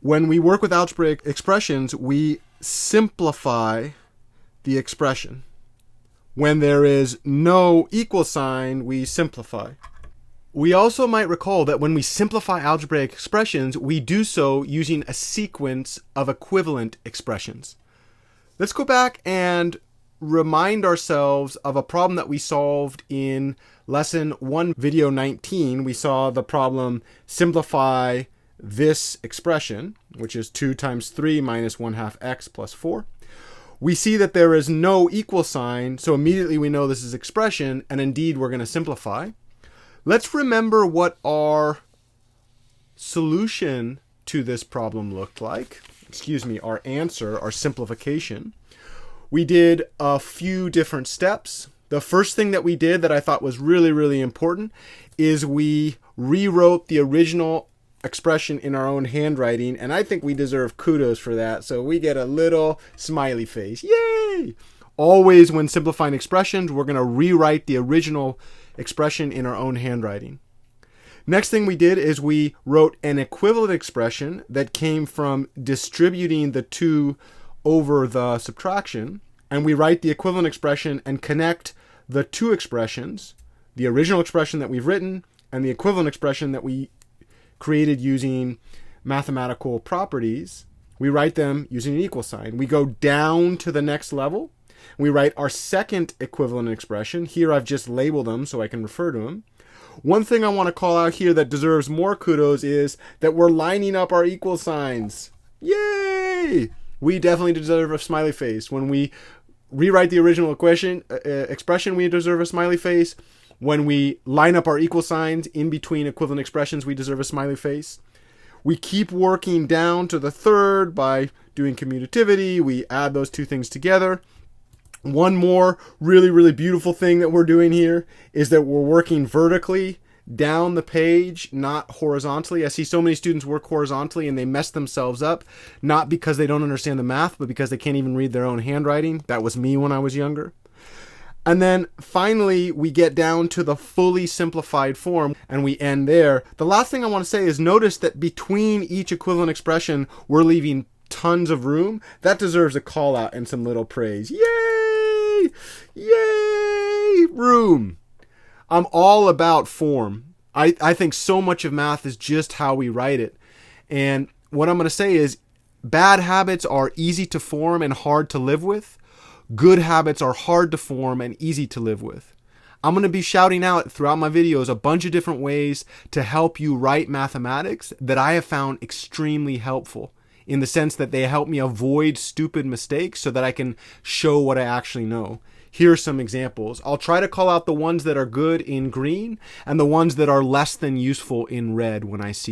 When we work with algebraic expressions, we simplify the expression. When there is no equal sign, we simplify. We also might recall that when we simplify algebraic expressions, we do so using a sequence of equivalent expressions. Let's go back and remind ourselves of a problem that we solved in lesson 1, video 19. We saw the problem simplify this expression, which is 2 times 3 minus 1/2 x plus 4. We see that there is no equal sign, so immediately we know this is expression, and indeed we're going to simplify. Let's remember what our solution to this problem looked like. Our answer, our simplification. We did a few different steps. The first thing that we did that I thought was really, really important is we rewrote the original expression in our own handwriting, and I think we deserve kudos for that, so we get a little smiley face. Yay! Always when simplifying expressions, we're going to rewrite the original expression in our own handwriting. Next thing we did is we wrote an equivalent expression that came from distributing the 2 over the subtraction, and we write the equivalent expression and connect the 2 expressions, the original expression that we've written and the equivalent expression that we created using mathematical properties. We write them using an equal sign. We go down to the next level. We write our second equivalent expression. Here I've just labeled them so I can refer to them. One thing I want to call out here that deserves more kudos is that we're lining up our equal signs. Yay! We definitely deserve a smiley face. When we rewrite the original expression, we deserve a smiley face. When we line up our equal signs in between equivalent expressions, we deserve a smiley face. We keep working down to the third by doing commutativity. We add those 2 things together. One more really, really beautiful thing that we're doing here is that we're working vertically down the page, not horizontally. I see so many students work horizontally and they mess themselves up, not because they don't understand the math, but because they can't even read their own handwriting. That was me when I was younger. And then finally, we get down to the fully simplified form and we end there. The last thing I want to say is notice that between each equivalent expression, we're leaving tons of room. That deserves a call out and some little praise. Yay! Yay! Room. I'm all about form. I think so much of math is just how we write it. And what I'm going to say is bad habits are easy to form and hard to live with. Good habits are hard to form and easy to live with. I'm going to be shouting out throughout my videos a bunch of different ways to help you write mathematics that I have found extremely helpful, in the sense that they help me avoid stupid mistakes so that I can show what I actually know. Here are some examples. I'll try to call out the ones that are good in green and the ones that are less than useful in red when I see them.